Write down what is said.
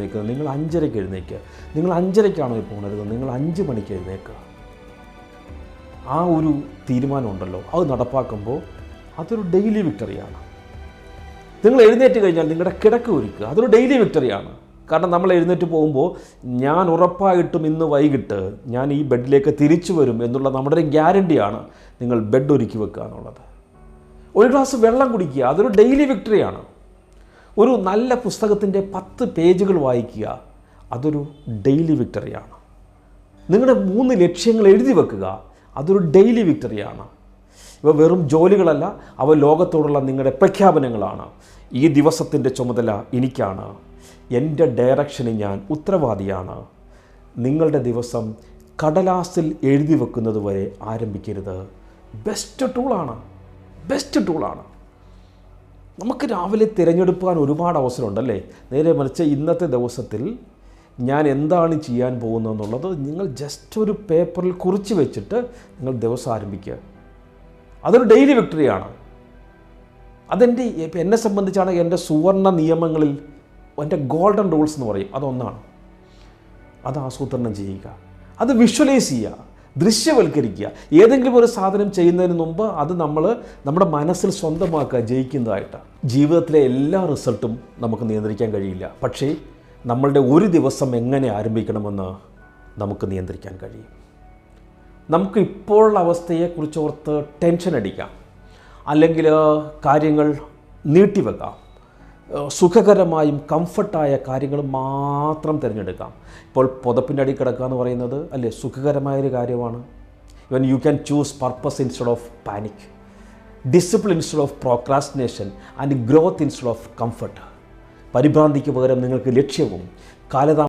നിങ്ങൾ 5:30 എഴുന്നേൽക്കുക. നിങ്ങൾ 5:30 പോകുന്നത്, നിങ്ങൾ 5 മണിക്ക് എഴുന്നേൽക്കുക. ആ ഒരു തീരുമാനമുണ്ടല്ലോ, അത് നടപ്പാക്കുമ്പോൾ അതൊരു ഡെയിലി വിക്ടറിയാണ്. നിങ്ങൾ എഴുന്നേറ്റ് കഴിഞ്ഞാൽ നിങ്ങളുടെ കിടക്ക ഒരുക്കുക, അതൊരു ഡെയിലി വിക്ടറിയാണ്. കാരണം നമ്മൾ എഴുന്നേറ്റ് പോകുമ്പോൾ ഞാൻ ഉറപ്പായിട്ടും ഇന്ന് വൈകിട്ട് ഞാൻ ഈ ബെഡിലേക്ക് തിരിച്ചു വരും എന്നുള്ള നമ്മുടെ ഒരു ഗ്യാരണ്ടിയാണ് നിങ്ങൾ ബെഡ് ഒരുക്കി വെക്കുക എന്നുള്ളത്. ഒരു ഗ്ലാസ് വെള്ളം കുടിക്കുക, അതൊരു ഡെയിലി വിക്ടറിയാണ്. ഒരു നല്ല പുസ്തകത്തിൻ്റെ 10 പേജുകൾ വായിക്കുക, അതൊരു ഡെയിലി വിക്ടറിയാണ്. നിങ്ങളുടെ 3 ലക്ഷ്യങ്ങൾ എഴുതി വെക്കുക, അതൊരു ഡെയിലി വിക്ടറിയാണ്. ഇവ വെറും ജോലികളല്ല, അവ ലോകത്തോടുള്ള നിങ്ങളുടെ പ്രഖ്യാപനങ്ങളാണ്. ഈ ദിവസത്തിൻ്റെ ചുമതല എനിക്കാണ്, എൻ്റെ ഡയറക്ഷന് ഞാൻ ഉത്തരവാദിയാണ്. നിങ്ങളുടെ ദിവസം കടലാസിൽ എഴുതി വെക്കുന്നത് വരെ ആരംഭിക്കരുത്. ബെസ്റ്റ് ടൂളാണ്. നമുക്ക് രാവിലെ തിരഞ്ഞെടുക്കാൻ ഒരുപാട് അവസരമുണ്ടല്ലേ. നേരെ മറിച്ച് ഇന്നത്തെ ദിവസത്തിൽ ഞാൻ എന്താണ് ചെയ്യാൻ പോകുന്നതെന്നുള്ളത് നിങ്ങൾ ജസ്റ്റ് ഒരു പേപ്പറിൽ കുറിച്ച് വെച്ചിട്ട് നിങ്ങൾ ദിവസം ആരംഭിക്കുക. അതൊരു ഡെയിലി വിക്ടറിയാണ്. എന്നെ സംബന്ധിച്ചാണ് എൻ്റെ സുവർണ നിയമങ്ങളിൽ, എൻ്റെ ഗോൾഡൻ റൂൾസ് എന്ന് പറയും, അതൊന്നാണ്. അത് ആസൂത്രണം ചെയ്യുക, അത് വിഷ്വലൈസ് ചെയ്യുക, ദൃശ്യവൽക്കരിക്കുക. ഏതെങ്കിലും ഒരു സാധനം ചെയ്യുന്നതിന് മുമ്പ് അത് നമ്മുടെ മനസ്സിൽ സ്വന്തമാക്കുക, ജയിക്കുന്നതായിട്ട്. ജീവിതത്തിലെ എല്ലാ റിസൾട്ടും നമുക്ക് നിയന്ത്രിക്കാൻ കഴിയില്ല, പക്ഷേ നമ്മളുടെ ഒരു ദിവസം എങ്ങനെ ആരംഭിക്കണമെന്ന് നമുക്ക് നിയന്ത്രിക്കാൻ കഴിയും. നമുക്ക് ഇപ്പോഴുള്ള അവസ്ഥയെക്കുറിച്ച് ഓർത്ത് ടെൻഷൻ അടിക്കാം, അല്ലെങ്കിൽ കാര്യങ്ങൾ നീട്ടിവെക്കാം. സുഖകരമായും കംഫർട്ടായ കാര്യങ്ങൾ മാത്രം തിരഞ്ഞെടുക്കാം. ഇപ്പോൾ പുതപ്പിൻ്റെ അടി കിടക്കുക എന്ന് പറയുന്നത് അല്ലേ സുഖകരമായൊരു കാര്യമാണ്. Even you can choose purpose instead of panic, discipline instead of procrastination and growth instead of comfort. പരിഭ്രാന്തിക്ക് പകരം നിങ്ങൾക്ക് ലക്ഷ്യവും